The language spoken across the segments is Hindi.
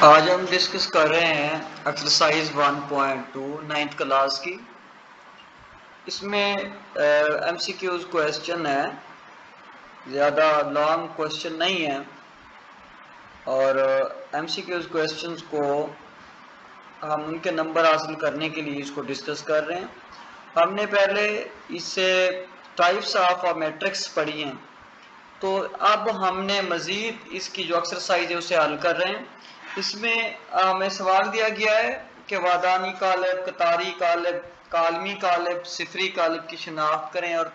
आज हम डिस्कस कर रहे हैं एक्सरसाइज 1.2 नाइन्थ क्लास की। इसमें एमसीक्यूज क्वेश्चन है, ज़्यादा लॉन्ग क्वेश्चन नहीं है। और एमसीक्यूज क्वेश्चंस को हम उनके नंबर हासिल करने के लिए इसको डिस्कस कर रहे हैं। हमने पहले इससे टाइप्स ऑफ मैट्रिक्स पढ़ी हैं, तो अब हमने मज़ीद इसकी जो एक्सरसाइज है उसे हल कर रहे हैं। इसमें हमें सवाल दिया गया है कि वादानी कालब, कतारी कालब, कालमी कालब, सिफरी कालब की शिनाख्त करें और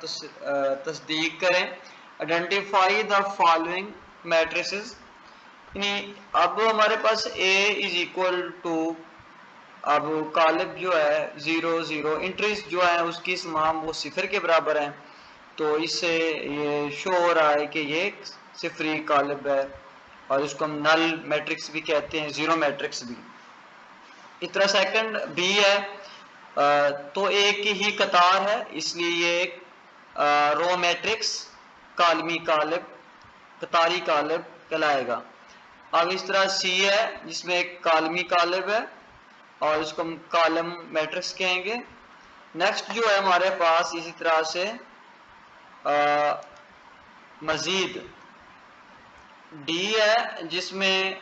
तस्दीक करें। Identify the following matrices. यानी अब हमारे पास A इज इक्वल टू, अब कालब जो है 0 0, इंट्रीज जो है उसकी तमाम वो सिफर के बराबर हैं, तो इससे ये शो हो रहा है कि ये सिफरी कालब है और इसको हम नल मैट्रिक्स भी कहते हैं, जीरो मैट्रिक्स भी। इस तरह सेकंड बी है, तो एक ही कतार है इसलिए ये एक रो मैट्रिक्स कालमी कालब, कतारी कालब कहलाएगा। अब इस तरह सी है जिसमें एक कालमी कालब है और इसको हम कॉलम मैट्रिक्स कहेंगे। नेक्स्ट जो है हमारे पास इसी तरह से मजीद डी है जिसमें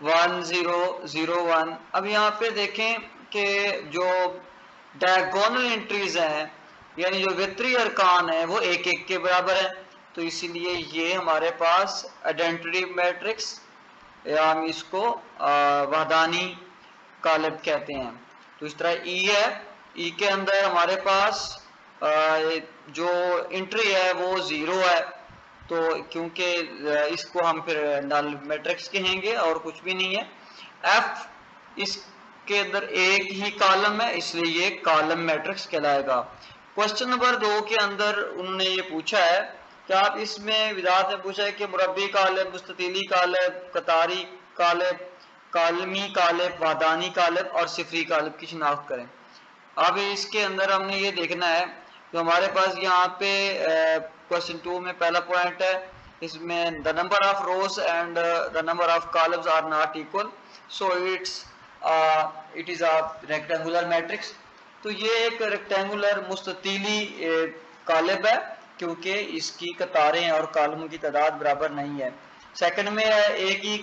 1 0 0 1। अब यहाँ पे देखें कि जो डायगोनल एंट्रीज हैं यानी जो वित्तीय अरकान है वो एक एक के बराबर है, तो इसीलिए ये हमारे पास आइडेंटिटी मैट्रिक्स या हम इसको वहदानी कालब कहते हैं। तो इस तरह ई है, ई के अंदर हमारे पास जो एंट्री है वो 0 है, तो क्योंकि इसको हम फिर नल मैट्रिक्स कहेंगे और कुछ भी नहीं है। एफ इसके अंदर एक ही कॉलम है इसलिए ये कॉलम मैट्रिक्स कहलाएगा। क्वेश्चन नंबर 2 के अंदर उन्होंने ये पूछा है कि आप इसमें विदात ने पूछा है कि मुरब्बी कालब, मुस्ततीली कालब, कतारी कालब, कालमी कालब, वादानी कालब और सिफरी कालब की शिनाख्त करें। अब इसके अंदर हमने ये देखना है तो हमारे पास यहाँ पे क्वेश्चन 2 में पहला पॉइंट है, इसमें the number of rows and the number of columns are not equal, so it is a rectangular matrix. तो ये एक रेक्टेंगुलर मुस्ततीली कालब है क्योंकि इसकी कतारें और कॉलम की तादाद बराबर नहीं है। सेकंड में है एक ही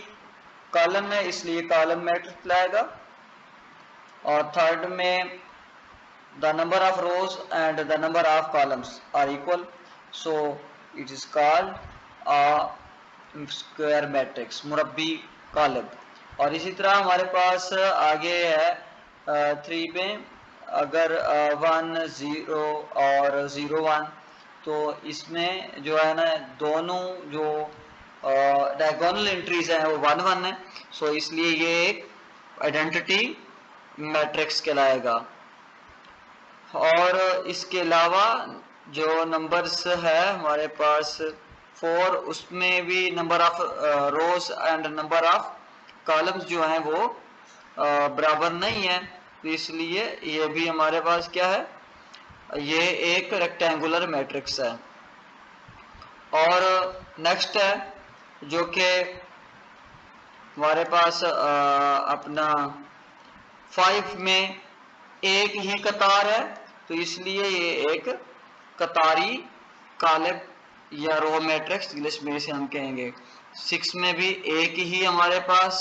कॉलम है इसलिए कॉलम मैट्रिक्स लाएगा। और थर्ड में the number of rows and the number of columns are equal, so it is called a square matrix, मुरब्बी कालब। और इसी तरह हमारे पास आगे है 3 में, अगर 1 0 और 0 1, तो इसमें जो है ना दोनों जो डायगोनल एंट्रीज हैं वो 1 1 है, सो इसलिए ये एक आइडेंटिटी मैट्रिक्स कहलाएगा। और इसके अलावा जो नंबर्स है हमारे पास 4, उसमें भी number of rows and number of columns जो हैं वो बराबर नहीं है, तो इसलिए ये भी हमारे पास क्या है, ये एक रेक्टेंगुलर मैट्रिक्स है। और नेक्स्ट है जो कि हमारे पास अपना 5 में एक ही कतार है, तो इसलिए ये एक कतारी कालब या रो मैट्रिक्स इंग्लिश में इसे हम कहेंगे। 6 में भी एक ही हमारे पास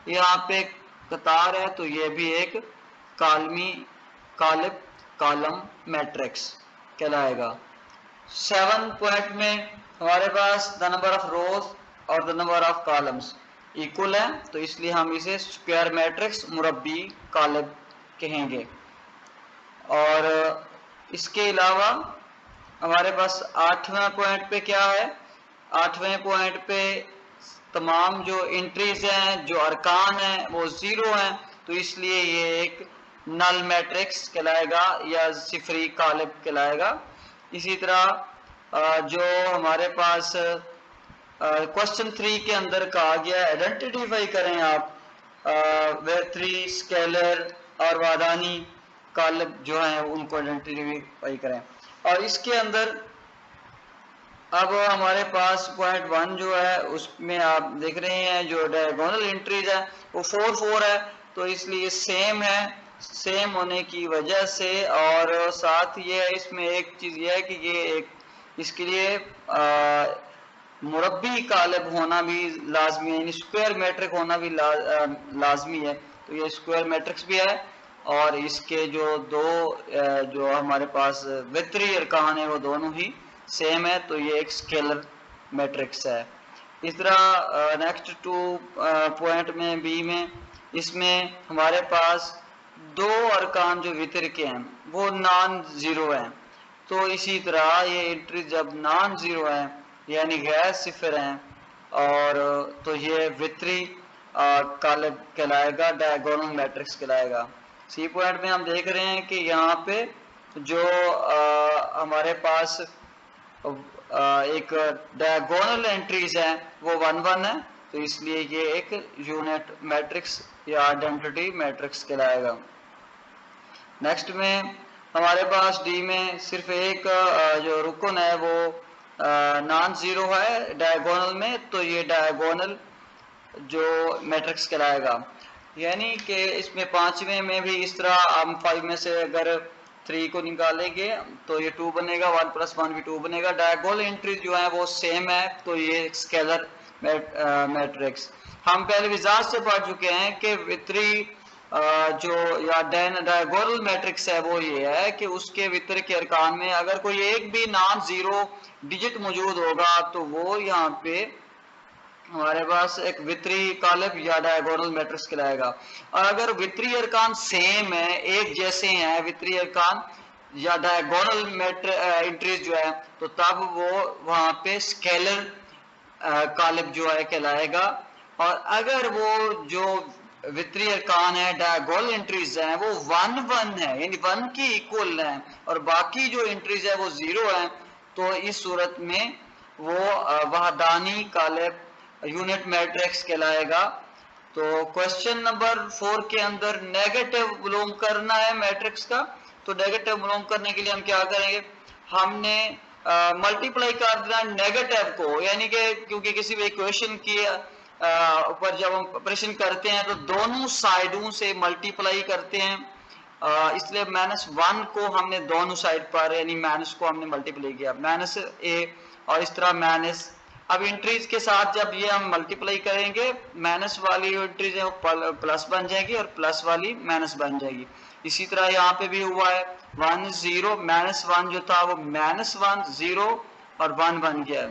यहाँ पे कतार है, तो ये भी एक कालमी कालब कॉलम मैट्रिक्स कहलाएगा। 7 पॉइंट में हमारे पास द नंबर ऑफ रोज और the number of columns equal है, तो इसलिए हम इसे स्क्वायर मैट्रिक्स मुरब्बी कालब कहेंगे। और इसके अलावा हमारे पास 8वें पॉइंट पे क्या है, 8वें पॉइंट पे तमाम जो एंट्रीज हैं, जो अरकान हैं वो 0 हैं, तो इसलिए ये एक नल मैट्रिक्स कहलाएगा या सिफरी कालब कहलाएगा। इसी तरह जो हमारे पास क्वेश्चन 3 के अंदर कहा गया आइडेंटिफाई करें आप वेथरी, स्केलर और वादानी कालब जो हैं उनको आइडेंटिफाई करें। और इसके अंदर अब हमारे पास पॉइंट 1 जो है उसमें आप देख रहे हैं जो डायगोनल एंट्रीज है वो 4 4 है, तो इसलिए सेम है, सेम होने की वजह से। और साथ ये है, इसमें एक चीज ये है कि ये एक इसके लिए मुरब्बी कालब होना भी लाजमी है, यानी स्क्वायर मैट्रिक होना भी लाजमी है। तो ये स्क्वायर मैट्रिक्स भी है, और इसके जो दो जो हमारे पास वित्री अरकान है वो दोनों ही सेम है, तो ये एक स्केलर मैट्रिक्स है। इस तरह नेक्स्ट टू पॉइंट में बी में, इसमें हमारे पास दो अरकान जो वितर के हैं वो नॉन जीरो हैं, तो इसी तरह ये एंट्री जब नॉन जीरो है यानी गैर सिफर हैं, और तो ये वित्री कालब कहलाएगा, डायगोनल मैट्रिक्स कहलाएगा। सी पॉइंट में हम देख रहे हैं कि यहाँ पे जो हमारे पास एक डायगोनल एंट्रीज है वो 1 1 है, तो इसलिए ये एक यूनिट मैट्रिक्स या आइडेंटिटी मैट्रिक्स कहलाएगा। नेक्स्ट में हमारे पास डी में सिर्फ एक जो रुकन है वो नॉन जीरो है डायगोनल में, तो ये डायगोनल जो मैट्रिक्स कहलाएगा। यानी कि इसमें पांचवें में भी इस तरह हम 5 में से अगर 3 को निकालेंगे तो ये 2 बनेगा, 1 + 1 भी 2 बनेगा। डायगोनल एंट्री जो है वो सेम है, तो ये स्केलर मैट्रिक्स। हम पहले विजाज से पढ़ चुके हैं कि वित्री जो या डायगोनल मैट्रिक्स है वो ये है कि उसके वितर के अरकान में अगर कोई एक भी नॉन जीरो डिजिट मौजूद होगा तो वो यहाँ पे हमारे पास एक वित्री कालब या डायगोनल मैट्रिक्स कहलाएगा। और अगर वित्री अरकान सेम है, एक जैसे हैं वित्री अरकान या डायगोनल एंट्रीज जो है, तो तब वो वहां पे स्केलर कालब जो है कहलाएगा। और अगर वो जो वित्री अरकान है डायगोनल एंट्रीज हैं वो 1 1 है, यानी 1 की इक्वल है, और बाकी जो एंट्रीज है वो 0 है, तो इस सूरत में वो वहदानी कालब यूनिट मैट्रिक्स कहलाएगा। तो क्वेश्चन नंबर 4 के अंदर नेगेटिव मालूम करना है मैट्रिक्स का, तो नेगेटिव मालूम करने के लिए हम क्या करेंगे, हमने मल्टीप्लाई कर देना नेगेटिव को, यानी कि क्योंकि किसी भी इक्वेशन की ऊपर जब हम ऑपरेशन करते हैं तो दोनों साइडों से मल्टीप्लाई करते हैं, इसलिए -1 को हमने दोनों साइड पर यानी माइनस को हमने मल्टीप्लाई किया, -a, और इस तरह माइनस। अब एंट्रीज के साथ जब ये हम मल्टीप्लाई करेंगे, माइनस वाली एंट्रीज है वो प्लस बन जाएगी और प्लस वाली माइनस बन जाएगी। इसी तरह यहाँ पे भी हुआ है 1 0, -1 जो था वो -1 0 और 1 बन गया।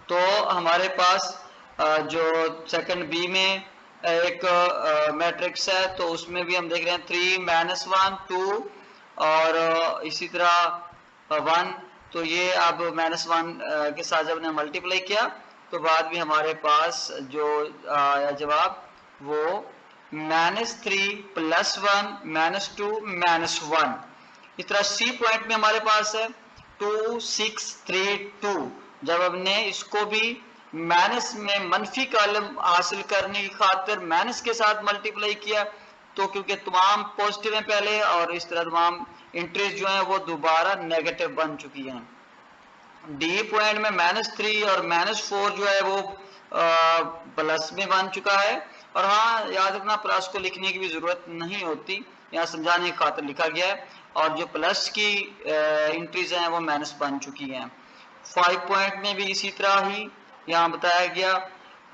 तो हमारे पास जो सेकंड बी में एक मैट्रिक्स है, तो उसमें भी हम देख रहे हैं 3 -1 2 और इसी तरह 1, तो ये अब -1 के साथ जब हमने मल्टीप्लाई किया तो बाद में हमारे पास जो आया जवाब वो -3 + 1 -2 -1। इस तरह सी पॉइंट में हमारे पास है 2 6 3 2, जब हमने इसको भी माइनस में मनफी कॉलम हासिल करने की खातिर माइनस के साथ मल्टीप्लाई किया, तो क्योंकि तमाम पॉजिटिव हैं पहले और इस तरह तमाम एंट्रीज जो हैं वो दोबारा नेगेटिव बन चुकी हैं। डी पॉइंट में -3 और -4 जो है वो प्लस में बन चुका है, और हाँ याद रखना प्लस को लिखने की भी जरूरत नहीं होती, यहाँ समझाने की खातिर लिखा गया है, और जो प्लस की एंट्रीज हैं वो माइनस बन चुकी हैं। 5 पॉइंट में भी इसी तरह ही यहाँ बताया गया।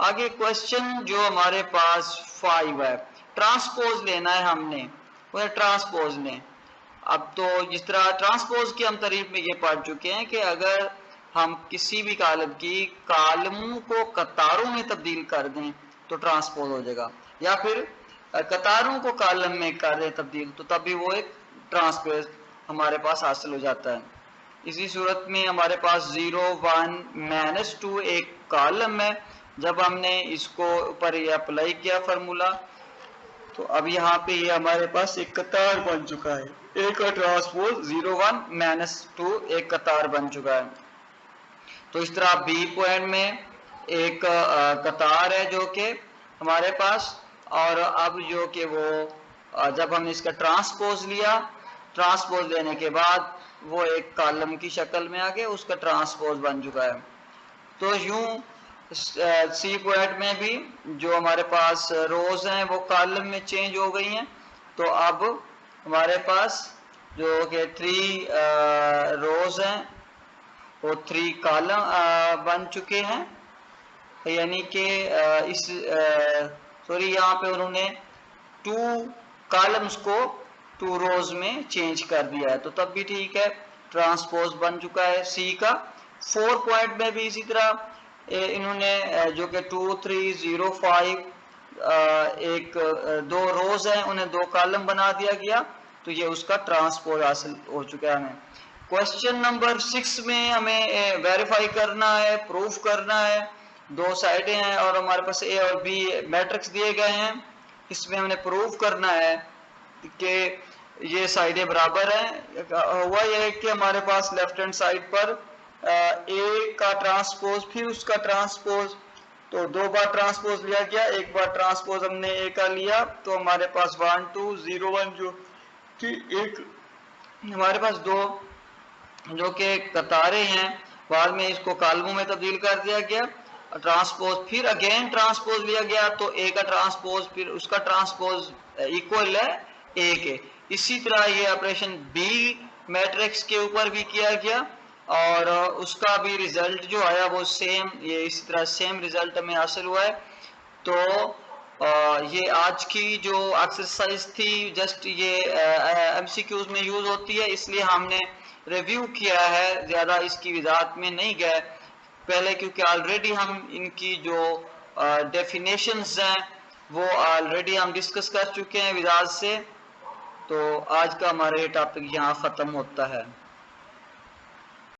आगे क्वेश्चन जो हमारे पास 5 है, ट्रांसपोज लेना है हमने, वो ट्रांसपोज लें। अब तो जिस तरह ट्रांसपोज की हम तारीफ में ये पढ़ चुके हैं कि अगर हम किसी भी कालम की कालमों को कतारों में तब्दील कर दें तो ट्रांसपोज हो जाएगा, या फिर कतारों को कालम में कर दें तब्दील, तो तब भी वो एक ट्रांसपोज हमारे पास हासिल हो जाता है। इसी सूरत में हमारे पास 0 1 -2 एक कॉलम है, जब हमने इसको ऊपर ये अप्लाई किया फार्मूला तो अब यहाँ पे ये हमारे पास एक कतार बन चुका है, एक ट्रांसपोज 0 1 -2 एक कतार बन चुका है। तो इस तरह बी पॉइंट में एक कतार है जो कि हमारे पास, और अब जो कि वो जब हमने इसका ट्रांसपोज लिया, ट्रांसपोज लेने के बाद वो एक कॉलम की शक्ल में आ गया, उसका ट्रांसपोज बन चुका है। तो यूं सी क्वेट में भी जो हमारे पास रोज हैं वो कॉलम में चेंज हो गई हैं। तो अब हमारे पास जो कि 3 रोज हैं वो 3 कॉलम बन चुके हैं, यानी कि इस सॉरी यहाँ पे उन्होंने 2 कॉलम्स को 2 रोज में चेंज कर दिया है, तो तब भी ठीक है, ट्रांसपोज बन चुका है सी का। 4 पॉइंट में भी इसी तरह इन्होंने जो कि 2 3 0 5 एक 2 रोज हैं उन्हें 2 कॉलम बना दिया गया, तो ये उसका ट्रांसपोज हासिल हो चुका है हमें। क्वेश्चन नंबर 6 में हमें वेरीफाई करना है, प्रूफ करना है, 2 साइडें हैं और हमारे पास ए और बी मैट्रिक्स दिए गए हैं। इसमें हमने प्रूफ करना है कि ये साइडें बराबर हैं। हुआ यह है कि हमारे पास लेफ्ट हैंड साइड पर ए का ट्रांसपोज फिर उसका ट्रांसपोज, तो 2 बार ट्रांसपोज लिया गया, एक बार ट्रांसपोज हमने ए का लिया, तो हमारे पास 1 2 0 1 जो कि एक हमारे पास 2 जो कि कतारें हैं, बाद में इसको कॉलमों में तब्दील कर दिया गया, ट्रांसपोज फिर अगेन ट्रांसपोज लिया गया, तो ए का ट्रांसपोज फिर उसका ट्रांसपोज इक्वल है ए के। इसी तरह ये ऑपरेशन बी मैट्रिक्स के ऊपर भी किया गया और उसका भी रिजल्ट जो आया वो सेम, ये इसी तरह सेम रिजल्ट हमें हासिल हुआ है। तो ये आज की जो एक्सरसाइज थी जस्ट ये एमसीक्यूज में यूज होती है, इसलिए हमने रिव्यू किया है, ज़्यादा इसकी वजाहत में नहीं गए पहले, क्योंकि ऑलरेडी हम इनकी जो डेफिनेशंस हैं वो ऑलरेडी हम डिस्कस कर चुके हैं वजाहत से। तो आज का हमारा ये टॉपिक यहाँ ख़त्म होता है।